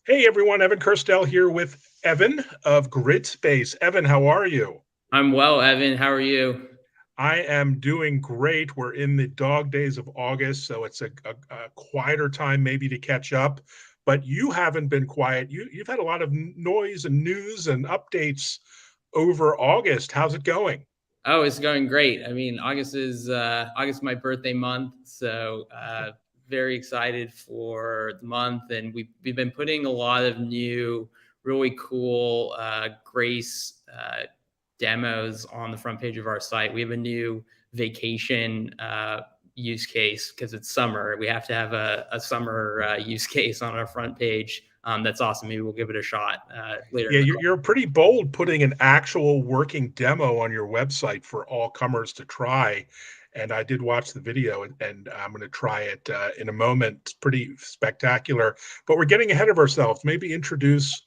Hey everyone, Evan Kirstel here with Evan of Gridspace. Evan, how are you? I'm well, Evan. How are you? I am doing great. We're in the dog days of August, so it's a quieter time maybe to catch up. But you haven't been quiet. You've had a lot of noise and news and updates over August. How's it going? Oh, it's going great. I mean, August is my birthday month, so very excited for the month. And we've been putting a lot of new, really cool Grace demos on the front page of our site. We have a new vacation use case because it's summer. We have to have a summer use case on our front page. That's awesome. Maybe we'll give it a shot later Yeah, in the you're pretty bold putting an actual working demo on your website for all comers to try. And I did watch the video, and I'm going to try it in a moment. It's pretty spectacular. But we're getting ahead of ourselves. Maybe introduce,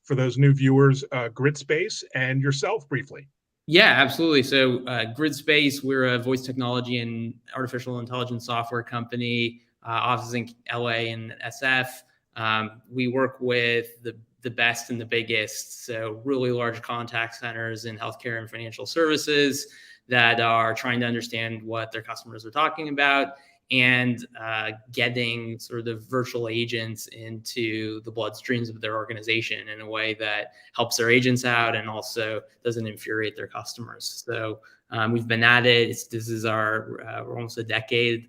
for those new viewers, Gridspace and yourself briefly. Yeah, absolutely. So, Gridspace, we're a voice technology and artificial intelligence software company, offices in LA and SF. We work with the best and the biggest, so really large contact centers in healthcare and financial services that are trying to understand what their customers are talking about and getting sort of virtual agents into the bloodstreams of their organization in a way that helps their agents out and also doesn't infuriate their customers. So we've been at it. This is we're almost a decade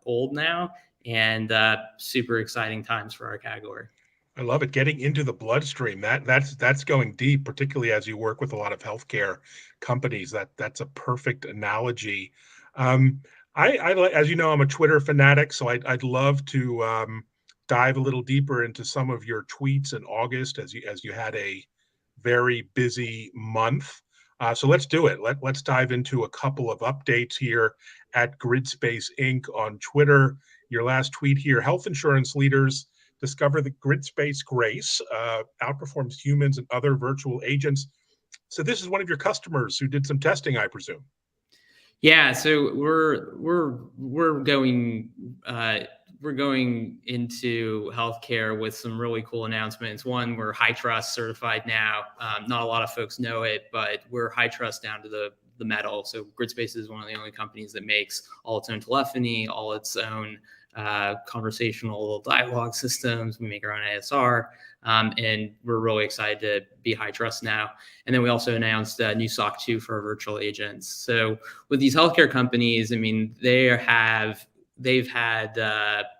old now, and super exciting times for our category. I love it. Getting into the bloodstream. That's going deep, particularly as you work with a lot of healthcare companies. That's a perfect analogy. Um, as you know, I'm a Twitter fanatic, so I'd love to dive a little deeper into some of your tweets in August as you had a very busy month. So let's do it. Let's dive into a couple of updates here at Gridspace Inc. on Twitter. Your last tweet here: health insurance leaders discover that Gridspace Grace outperforms humans and other virtual agents. So this is one of your customers who did some testing, I presume. Yeah, so we're going into healthcare with some really cool announcements. One, we're high trust certified now. Not a lot of folks know it, but we're high trust down to the metal. So Gridspace is one of the only companies that makes all its own telephony, all its own conversational dialogue systems. We make our own ASR, and we're really excited to be high trust now. And then we also announced a new SOC 2 for virtual agents. So with these healthcare companies, I mean, they've had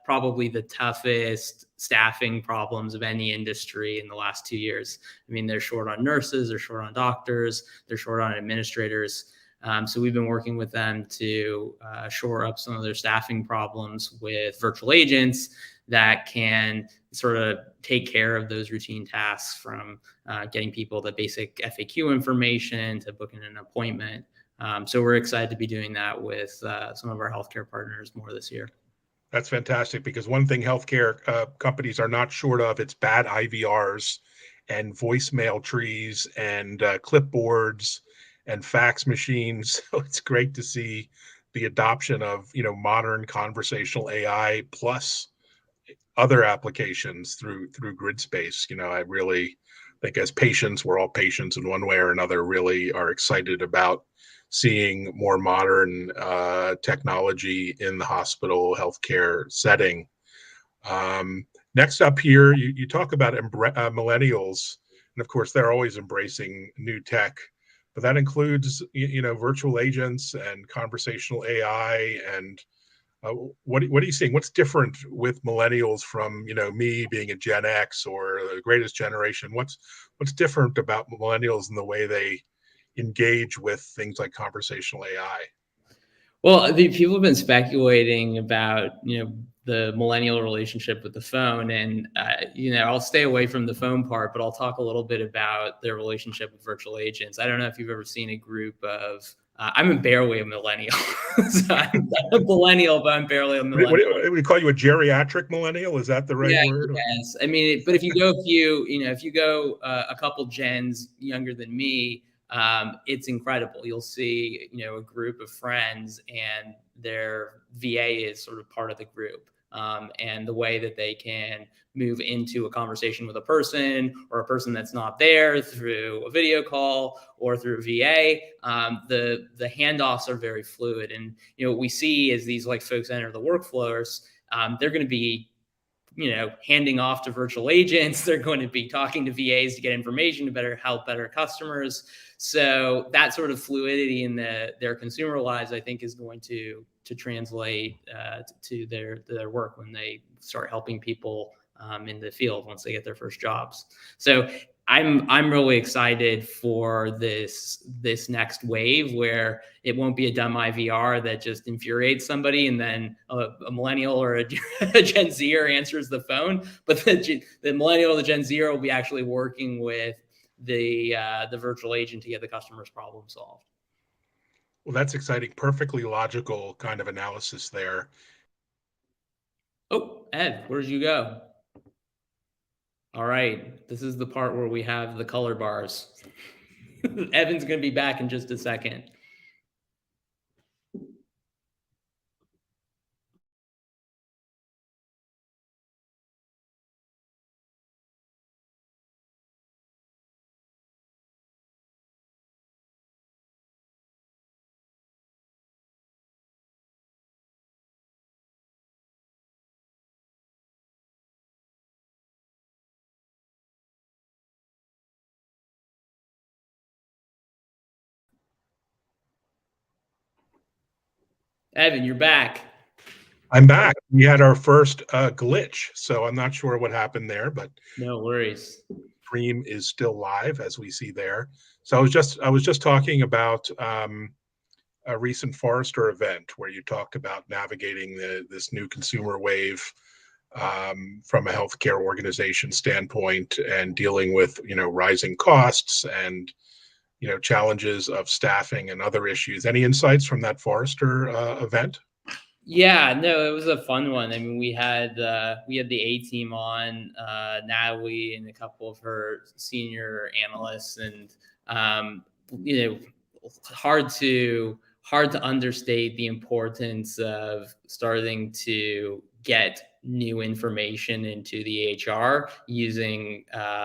probably the toughest staffing problems of any industry in the last 2 years. I mean, they're short on nurses, they're short on doctors, they're short on administrators. So we've been working with them to shore up some of their staffing problems with virtual agents that can sort of take care of those routine tasks, from getting people the basic FAQ information to booking an appointment. So we're excited to be doing that with some of our healthcare partners more this year. That's fantastic because one thing healthcare companies are not short of, it's bad IVRs and voicemail trees and clipboards and fax machines. So it's great to see the adoption of modern conversational AI plus other applications through Gridspace. I really think as patients, we're all patients in one way or another. Really are excited about seeing more modern technology in the hospital healthcare setting. Next up here, you talk about millennials, and of course they're always embracing new tech, but that includes virtual agents and conversational AI. And what are you seeing? What's different with millennials from me being a Gen X or the greatest generation? What's different about millennials in the way they engage with things like conversational AI? Well, the people have been speculating about the millennial relationship with the phone, and I'll stay away from the phone part, but I'll talk a little bit about their relationship with virtual agents. I don't know if you've ever seen a group of I'm barely a millennial, so I'm a millennial, but I'm barely a What millennial. we call you a geriatric millennial? Is that the right Yeah, word? yes. I mean, but if you go a couple gens younger than me, it's incredible. You'll see, a group of friends, and their VA is sort of part of the group. and the way that they can move into a conversation with a person or a person that's not there through a video call or through VA. The handoffs are very fluid, and what we see is these like folks enter the workflows. They're going to be handing off to virtual agents. They're going to be talking to VAs to get information to better help better customers. So that sort of fluidity in their consumer lives, I think, is going to translate to their work when they start helping people in the field once they get their first jobs. So I'm really excited for this next wave where it won't be a dumb IVR that just infuriates somebody and then a millennial or a Gen Zer answers the phone, but the millennial or the Gen Zer will be actually working with the virtual agent to get the customer's problem solved. Well, that's exciting. Perfectly logical kind of analysis there. Oh, Ed, where'd you go? All right, this is the part where we have the color bars. Evan's going to be back in just a second. Evan, you're back. I'm back. We had our first glitch, so I'm not sure what happened there, but no worries. Stream is still live, as we see there. So I was just talking about a recent Forrester event where you talked about navigating this new consumer wave from a healthcare organization standpoint and dealing with rising costs and challenges of staffing and other issues. Any insights from that Forrester event? Yeah, no, it was a fun one. I mean, we had the A team on, Natalie and a couple of her senior analysts, and hard to understate the importance of starting to get new information into the EHR using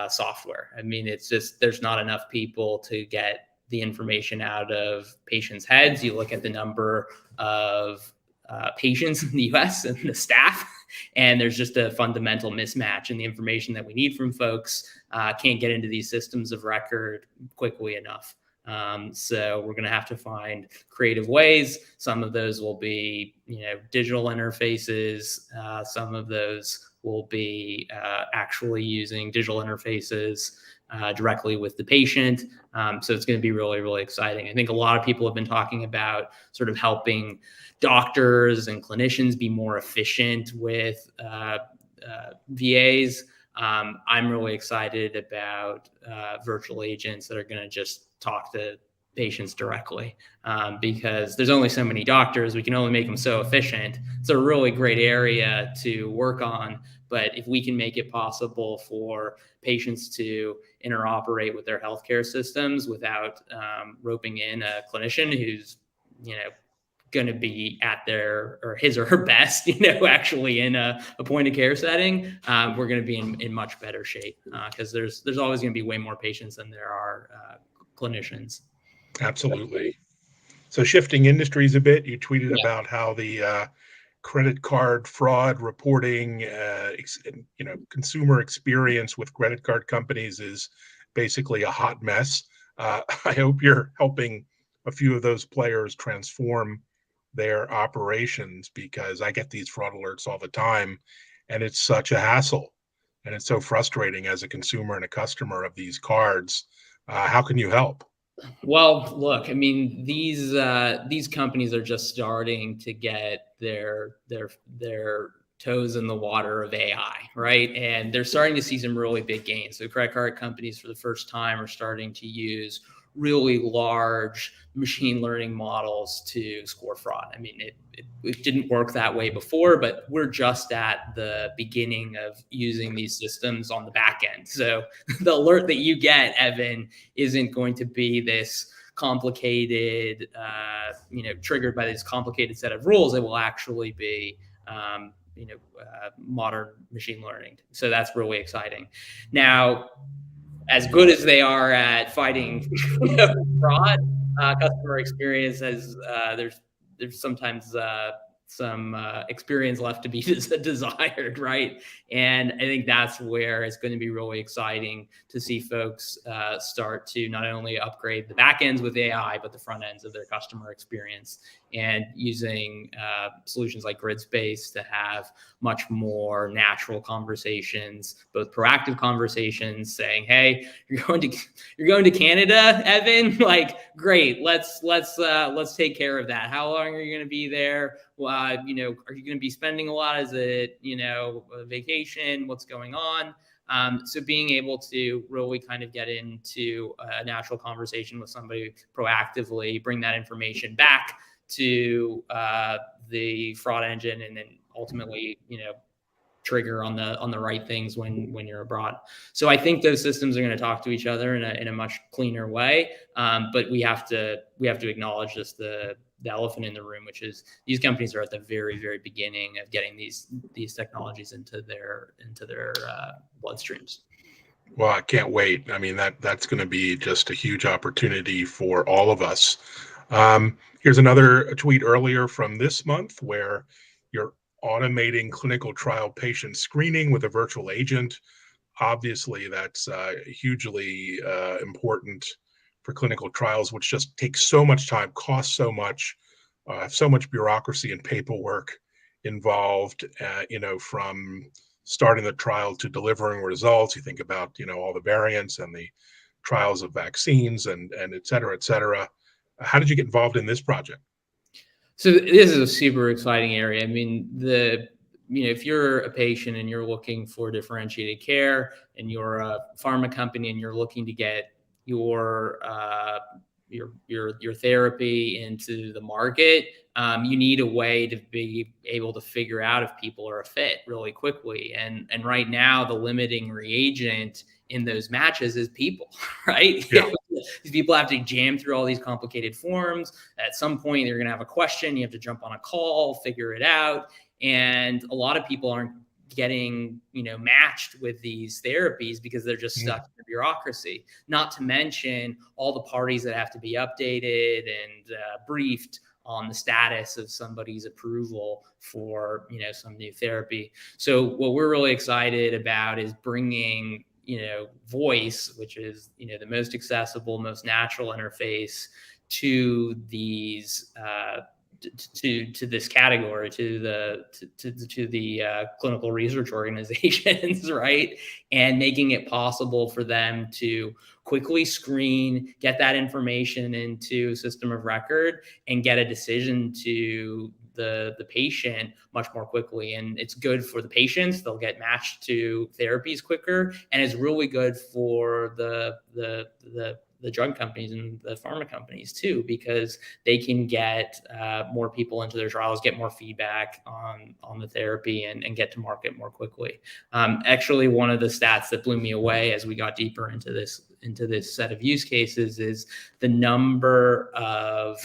software. I mean, it's just there's not enough people to get the information out of patients' heads. You look at the number of patients in the US and the staff, and there's just a fundamental mismatch in the information that we need from folks. Can't get into these systems of record quickly enough. So we're going to have to find creative ways. Some of those will be, digital interfaces. Some of those will be actually using digital interfaces directly with the patient. So it's going to be really, really exciting. I think a lot of people have been talking about sort of helping doctors and clinicians be more efficient with VAs. I'm really excited about virtual agents that are going to just talk to patients directly because there's only so many doctors. We can only make them so efficient. It's a really great area to work on. But if we can make it possible for patients to interoperate with their healthcare systems without roping in a clinician who's, going to be at their or his or her best, actually in a point of care setting, we're going to be in much better shape because there's always going to be way more patients than there are clinicians. Absolutely. So shifting industries a bit, you tweeted about how the credit card fraud reporting, consumer experience with credit card companies is basically a hot mess. I hope you're helping a few of those players transform their operations because I get these fraud alerts all the time and it's such a hassle and it's so frustrating as a consumer and a customer of these cards. How can you help? Well, look, I mean, these companies are just starting to get their toes in the water of AI, right? And they're starting to see some really big gains. So credit card companies for the first time are starting to use really large machine learning models to score fraud. I mean, it didn't work that way before, but we're just at the beginning of using these systems on the back end. So the alert that you get, Evan, isn't going to be this complicated, triggered by this complicated set of rules. It will actually be modern machine learning. So that's really exciting. Now, as good as they are at fighting fraud, customer experience has there's sometimes some experience left to be desired, right? And I think that's where it's going to be really exciting to see folks start to not only upgrade the back ends with AI, but the front ends of their customer experience, and using solutions like Gridspace to have much more natural conversations, both proactive conversations, saying, "Hey, you're going to Canada, Evan? Like, great. Let's take care of that. How long are you going to be there? Are you going to be spending a lot? Is it, a vacation? What's going on?" So being able to really kind of get into a natural conversation with somebody proactively, bring that information back to the fraud engine, and then ultimately, trigger on the right things when you're abroad. So I think those systems are going to talk to each other in a much cleaner way. But we have to acknowledge just the elephant in the room, which is these companies are at the very, very beginning of getting these technologies into their bloodstreams. Well, I can't wait. I mean, that's going to be just a huge opportunity for all of us. Here's another tweet earlier from this month where you're automating clinical trial patient screening with a virtual agent. Obviously, that's hugely important for clinical trials, which just takes so much time, costs so much, so much bureaucracy and paperwork involved, from starting the trial to delivering results. You think about, all the variants and the trials of vaccines and et cetera, et cetera. How did you get involved in this project? So this is a super exciting area. I mean, if you're a patient and you're looking for differentiated care, and you're a pharma company and you're looking to get your therapy into the market, you need a way to be able to figure out if people are a fit really quickly. And right now, the limiting reagent in those matches is people, right? Yeah. These people have to jam through all these complicated forms. At some point, they're going to have a question. You have to jump on a call, figure it out. And a lot of people aren't getting, matched with these therapies because they're just stuck in the bureaucracy. Not to mention all the parties that have to be updated and briefed on the status of somebody's approval for, some new therapy. So what we're really excited about is bringing, voice, which is, the most accessible, most natural interface to these to this category, to the clinical research organizations, right? And making it possible for them to quickly screen, get that information into a system of record, and get a decision to the patient much more quickly. And it's good for the patients; they'll get matched to therapies quicker, and it's really good for the drug companies and the pharma companies too, because they can get more people into their trials, get more feedback on the therapy, and get to market more quickly. Actually, one of the stats that blew me away as we got deeper into this set of use cases is the number of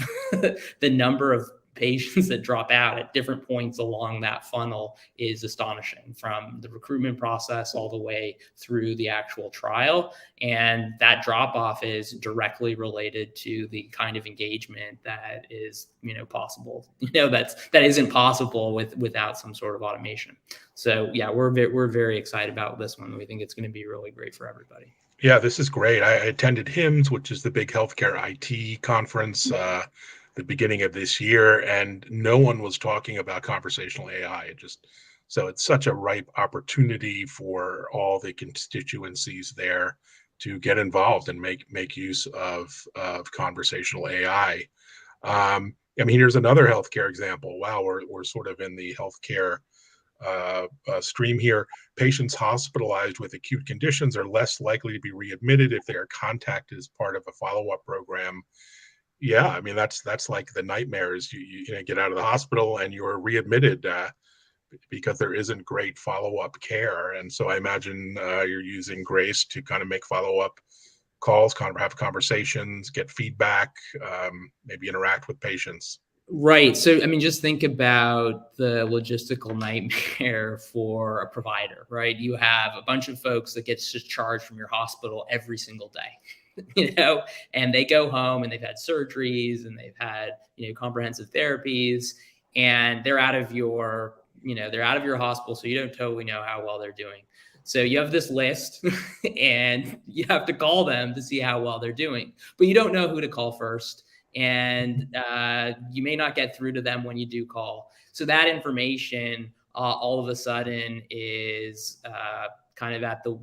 patients that drop out at different points along that funnel is astonishing, from the recruitment process all the way through the actual trial. And that drop off is directly related to the kind of engagement that is, possible, that isn't possible without some sort of automation. So yeah, we're very excited about this one. We think it's going to be really great for everybody. Yeah, this is great. I attended HIMSS, which is the big healthcare IT conference, the beginning of this year, and no one was talking about conversational AI. So it's such a ripe opportunity for all the constituencies there to get involved and make use of conversational AI. I mean, here's another healthcare example. Wow, we're sort of in the healthcare stream here. Patients hospitalized with acute conditions are less likely to be readmitted if they are contacted as part of a follow-up program. Yeah, I mean, that's like the nightmares. You get out of the hospital and you're readmitted because there isn't great follow-up care. And so I imagine you're using Grace to kind of make follow-up calls, kind of have conversations, get feedback, maybe interact with patients. Right. So, I mean, just think about the logistical nightmare for a provider, right? You have a bunch of folks that gets discharged from your hospital every single day, and they go home and they've had surgeries and they've had, comprehensive therapies, and they're out of your, they're out of your hospital. So you don't totally know how well they're doing. So you have this list and you have to call them to see how well they're doing, but you don't know who to call first, and you may not get through to them when you do call. So that information all of a sudden is kind of at the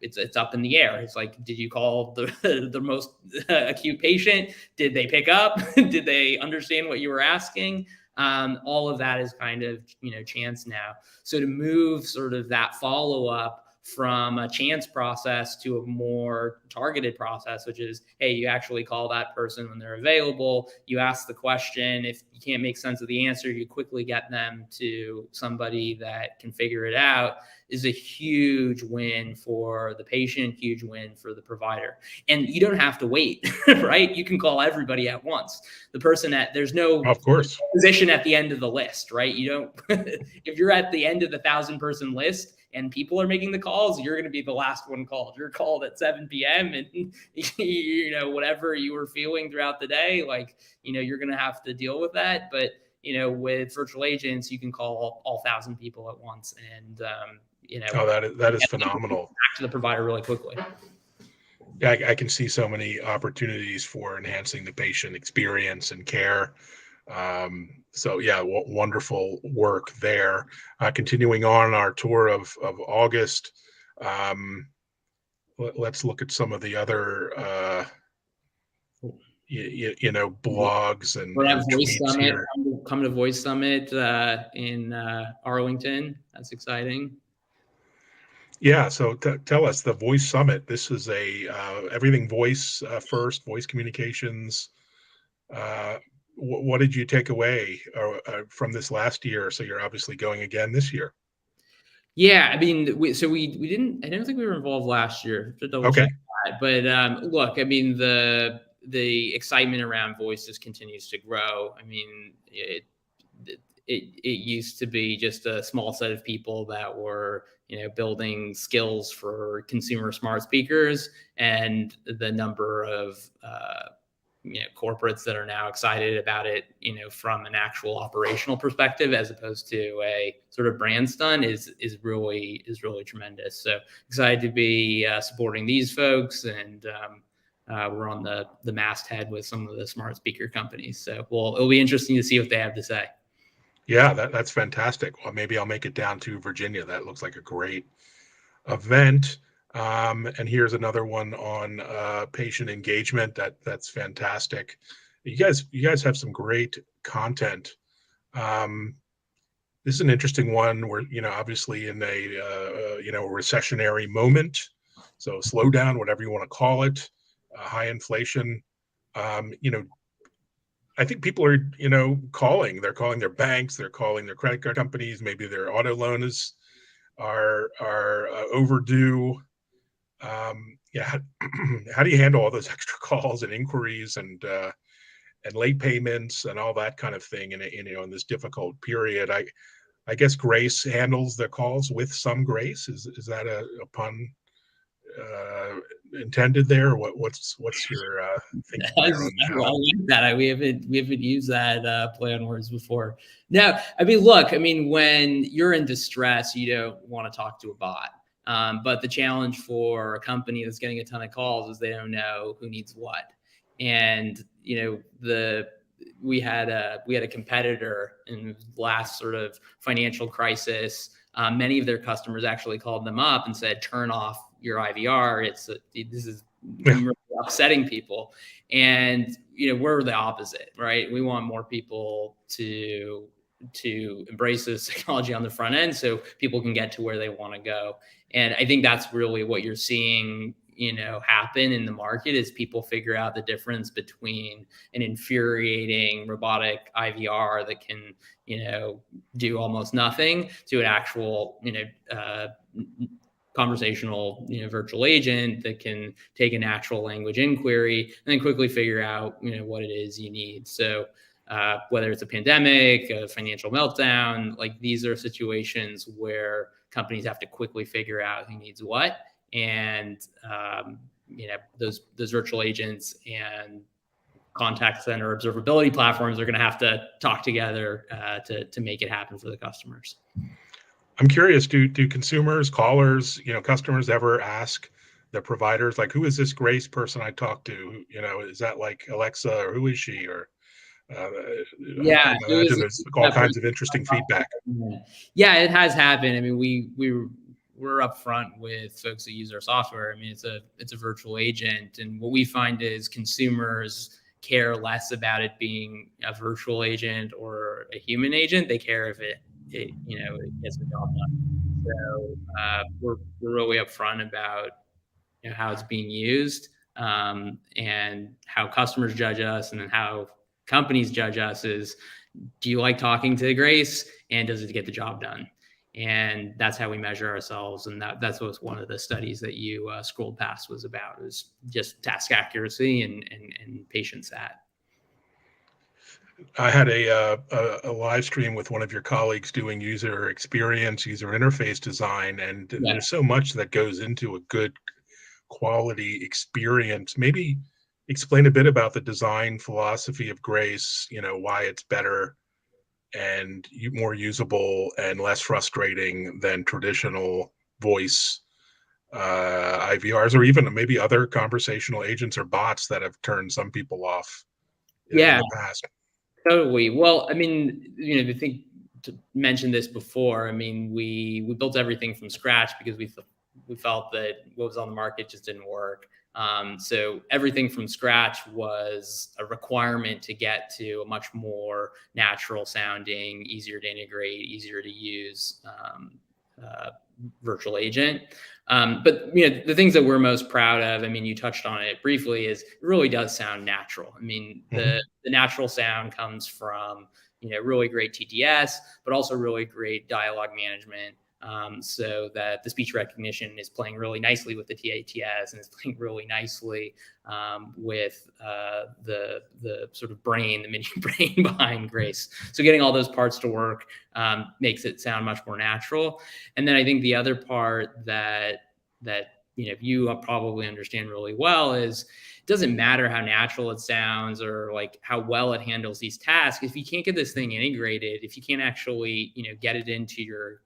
it's up in the air. It's like, did you call the the most acute patient? Did they pick up? Did they understand what you were asking? All of that is kind of chance now. So to move sort of that follow up from a chance process to a more targeted process, which is, hey, you actually call that person when they're available. You ask the question. If you can't make sense of the answer, you quickly get them to somebody that can figure it out, is a huge win for the patient, huge win for the provider. And you don't have to wait, right? You can call everybody at once. The person there's no Of course. position at the end of the list, right? You don't, if you're at the end of the 1,000-person list and people are making the calls, you're going to be the last one called. You're called at 7 p.m. and whatever you were feeling throughout the day, like, you're going to have to deal with that. But, with virtual agents, you can call all 1,000 people at once, and, Oh, that is phenomenal. Back to the provider really quickly. Yeah, I can see so many opportunities for enhancing the patient experience and care. So yeah, wonderful work there. Continuing on our tour of August, let's look at some of the other blogs and We're at Voice tweets Summit. here. Come to Voice Summit in Arlington. That's exciting. Yeah, so tell us, the Voice Summit. This is a everything voice first, voice communications. What did you take away from this last year? So you're obviously going again this year. Yeah, I mean, we didn't. I don't think we were involved last year. To double Okay. check that, but look, I mean, the excitement around voice just continues to grow. I mean, it used to be just a small set of people that were building skills for consumer smart speakers, and the number of corporates that are now excited about it, from an actual operational perspective, as opposed to a sort of brand stun, is really tremendous. So excited to be supporting these folks, and we're on the masthead with some of the smart speaker companies. So it'll be interesting to see what they have to say. Yeah, that's fantastic. Well, maybe I'll make it down to Virginia. That looks like a great event. And here's another one on patient engagement. That's fantastic. You guys have some great content. This is an interesting one. We're obviously in a recessionary moment, so slowdown, whatever you want to call it, high inflation. I think people are calling. They're calling their banks. They're calling their credit card companies. Maybe their auto loans are overdue. Yeah, how do you handle all those extra calls and inquiries and late payments and all that kind of thing in this difficult period? I guess Grace handles the calls with some grace. Is that a pun intended there? What's your thinking there on I like that. We haven't used that play on words before. No, I mean, look, I mean, when you're in distress, you don't want to talk to a bot. But the challenge for a company that's getting a ton of calls is they don't know who needs what. And we had a competitor in the last sort of financial crisis. Many of their customers actually called them up and said, "Turn off your IVR. This is really upsetting people." And we're the opposite, right? We want more people to embrace this technology on the front end, so people can get to where they want to go. And I think that's really what you're seeing happen in the market, is people figure out the difference between an infuriating robotic IVR that can do almost nothing to an actual conversational virtual agent that can take a natural language inquiry and then quickly figure out what it is you need. So whether it's a pandemic, a financial meltdown. Like, these are situations where companies have to quickly figure out who needs what, and those virtual agents and contact center observability platforms are going to have to talk together to make it happen for the customers. I'm curious, do consumers, callers, customers ever ask the providers, like, who is this Grace person I talked to? Is that like Alexa, or who is she? Or Yeah, I imagine there's all kinds of interesting feedback. Yeah, it has happened. I mean, we're upfront with folks that use our software. I mean, it's a virtual agent, and what we find is consumers care less about it being a virtual agent or a human agent. They care if it gets the job done. So we're really upfront about how it's being used, and how customers judge us, and then how companies judge us is, do you like talking to Grace, and does it get the job done? And that's how we measure ourselves. And that's what one of the studies that you scrolled past was about, is just task accuracy and patient sat. I had a live stream with one of your colleagues doing user experience, user interface design, and there's so much that goes into a good quality experience. Maybe explain a bit about the design philosophy of Grace, why it's better and more usable and less frustrating than traditional voice IVRs, or even maybe other conversational agents or bots that have turned some people off in the past. Totally. Well, I mean, I think, to mention this before, I mean, we built everything from scratch because we felt that what was on the market just didn't work. So everything from scratch was a requirement to get to a much more natural sounding, easier to integrate, easier to use virtual agent. But the things that we're most proud of, I mean, you touched on it briefly, is it really does sound natural. I mean, the natural sound comes from really great TTS, but also really great dialogue management. So that the speech recognition is playing really nicely with the TATS, and it's playing really nicely with the sort of brain, the mini brain behind Grace. So getting all those parts to work makes it sound much more natural. And then I think the other part that you probably understand really well is, it doesn't matter how natural it sounds or like how well it handles these tasks. If you can't get this thing integrated, if you can't actually get it into your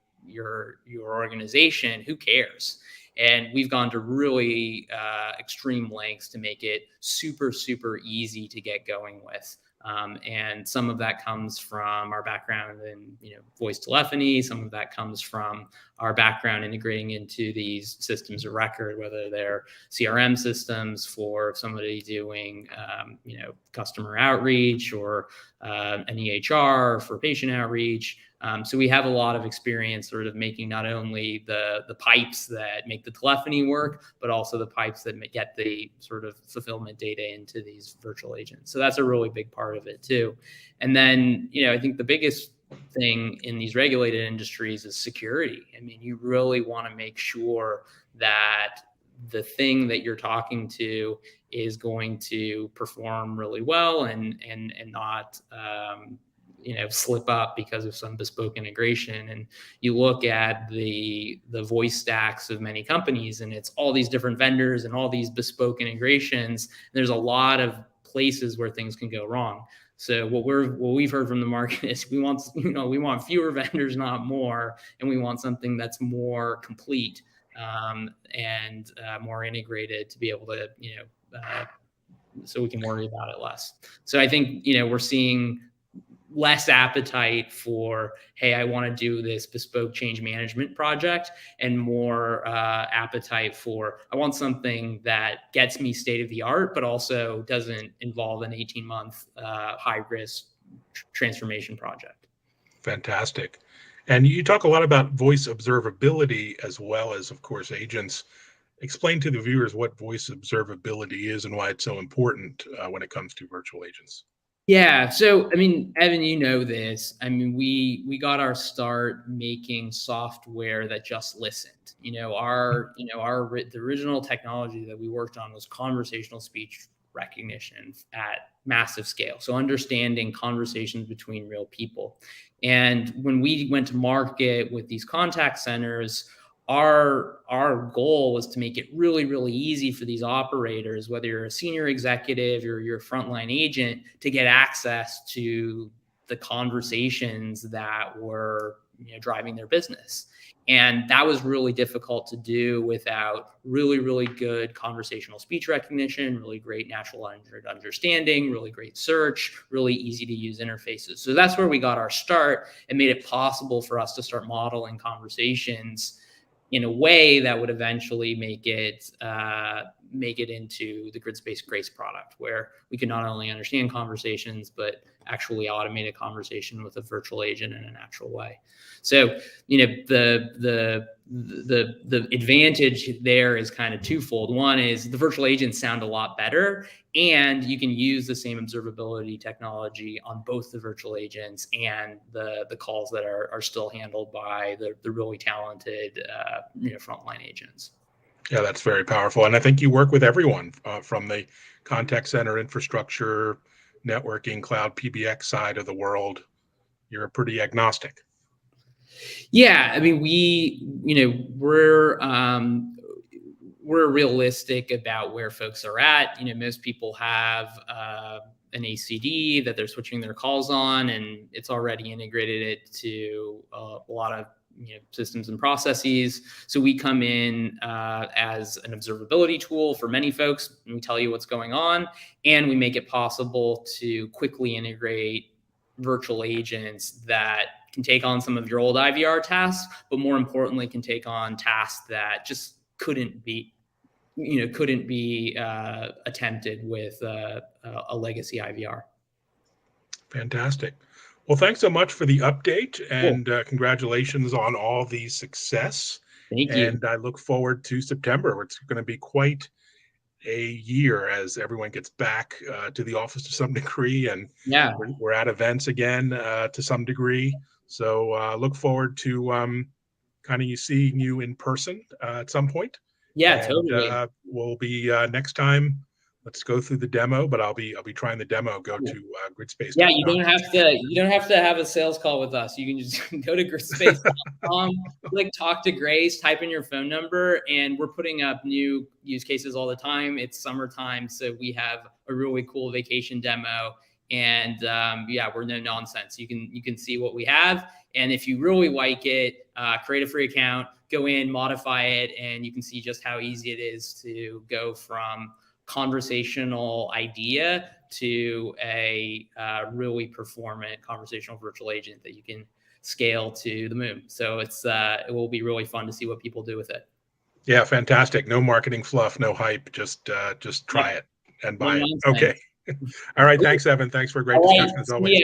organization, who cares? And we've gone to really extreme lengths to make it super, super easy to get going with. And some of that comes from our background in voice telephony. Some of that comes from our background integrating into these systems of record, whether they're CRM systems for somebody doing customer outreach, or an EHR for patient outreach. So we have a lot of experience sort of making not only the pipes that make the telephony work, but also the pipes that get the sort of fulfillment data into these virtual agents. So that's a really big part of it too. And then, I think the biggest thing in these regulated industries is security. I mean, you really want to make sure that the thing that you're talking to is going to perform really well and not slip up because of some bespoke integration. And you look at the voice stacks of many companies, and it's all these different vendors and all these bespoke integrations. There's a lot of places where things can go wrong. So what we've heard from the market is we want fewer vendors, not more, and we want something that's more complete and more integrated to be able to so we can worry about it less. So I think we're seeing less appetite for, hey, I want to do this bespoke change management project, and more appetite for, I want something that gets me state of the art, but also doesn't involve an 18-month high risk transformation project. Fantastic. And you talk a lot about voice observability as well as, of course, agents. Explain to the viewers what voice observability is and why it's so important when it comes to virtual agents. Yeah. So, I mean, Evan, this. I mean, we got our start making software that just listened. The original technology that we worked on was conversational speech recognition at massive scale. So understanding conversations between real people. And when we went to market with these contact centers, our goal was to make it really, really easy for these operators, whether you're a senior executive or you're a frontline agent, to get access to the conversations that were driving their business. And that was really difficult to do without really, really good conversational speech recognition, really great natural language understanding, really great search, really easy to use interfaces. So that's where we got our start and made it possible for us to start modeling conversations in a way that would eventually make it into the Gridspace Grace product, where we can not only understand conversations, but actually automate a conversation with a virtual agent in a natural way. So, the advantage there is kind of twofold. One is the virtual agents sound a lot better, and you can use the same observability technology on both the virtual agents and the calls that are still handled by the really talented frontline agents. Yeah, that's very powerful. And I think you work with everyone from the contact center infrastructure, networking, cloud PBX side of the world. You're pretty agnostic. Yeah, I mean, we're realistic about where folks are at. Most people have an ACD that they're switching their calls on, and it's already integrated it to a lot of systems and processes. So we come in as an observability tool for many folks, and we tell you what's going on, and we make it possible to quickly integrate virtual agents that can take on some of your old IVR tasks, but more importantly, can take on tasks that just couldn't be attempted with a legacy IVR. Fantastic. Well, thanks so much for the update, and congratulations on all the success. Thank you. And I look forward to September. It's going to be quite a year as everyone gets back to the office to some degree, and we're at events again to some degree. So look forward to kind of seeing you in person at some point. Yeah, and, totally. We'll be next time. Let's go through the demo, but I'll be trying the demo. Go to Gridspace. Yeah, you don't have to have a sales call with us. You can just go to gridspace.com, click talk to Grace, type in your phone number, and we're putting up new use cases all the time. It's summertime, so we have a really cool vacation demo, and we're no nonsense. You can see what we have, and if you really like it, create a free account, go in, modify it, and you can see just how easy it is to go from conversational idea to a really performant conversational virtual agent that you can scale to the moon. So it will be really fun to see what people do with it. Yeah, fantastic. No marketing fluff, no hype. Just try it and buy it. Okay. All right. Thanks, Evan. Thanks for a great discussion as always.